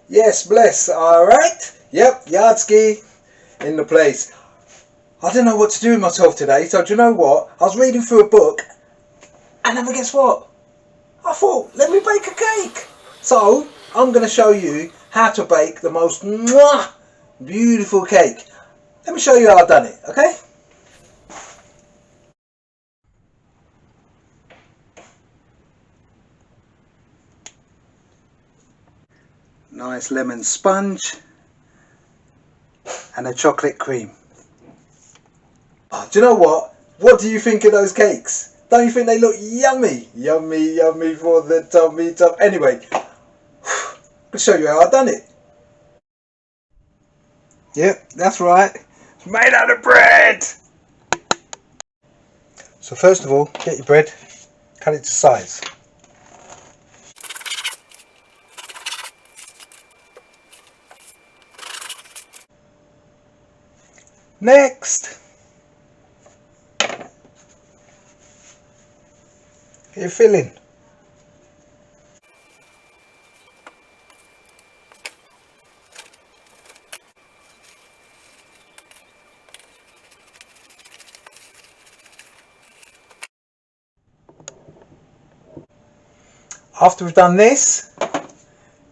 Yes, bless. Alright. Yep, yardski in the place. I didn't know what to do with myself today, so do you know what? I was reading through a book, and then guess what? I thought, let me bake a cake. So, I'm going to show you how to bake the most beautiful cake. Let me show you how I've done it, okay? Nice lemon sponge and a chocolate cream. Oh, do you know what? What do you think of those cakes? Don't you think they look yummy? Yummy, yummy for the tummy top. Anyway, I'll show you how I've done it. Yep, that's right. It's made out of bread. So first of all, get your bread, cut it to size. Next, get your filling. After we've done this,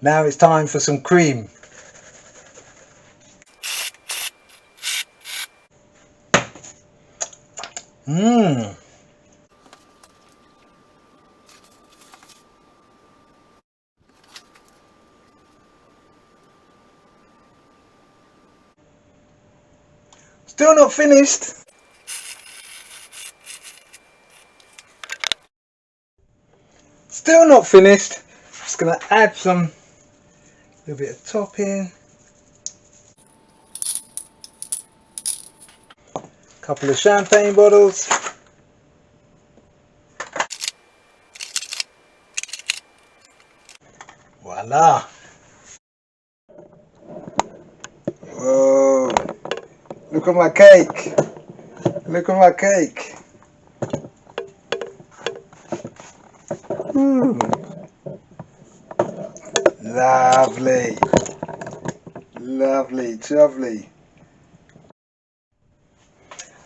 now it's time for some cream. Still not finished. Still not finished. Just gonna add some little bit of topping. Couple of champagne bottles. Voila. Whoa. Look at my cake. Look at my cake. Lovely. Lovely, lovely.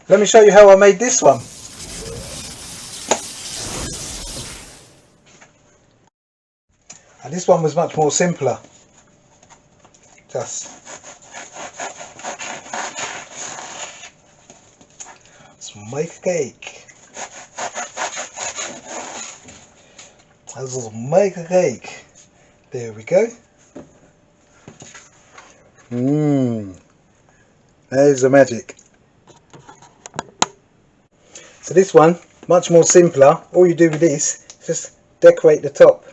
Let me show you how I made this one. And this one was much more simpler. Just let's make a cake. Let's make a cake. There we go. There's the magic. So this one, much more simpler. All you do with this is just decorate the top.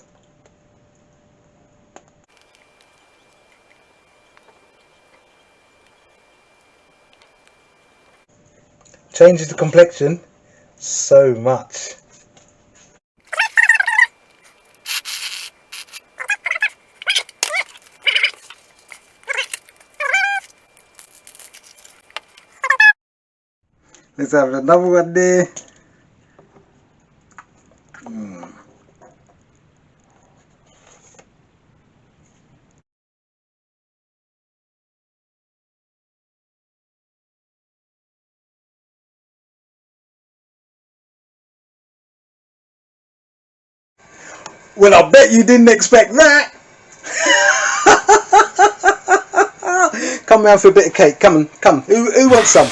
Changes the complexion so much. Let's have another one there. Well, I bet you didn't expect that. Come round for a bit of cake. Come on, come. Who wants some?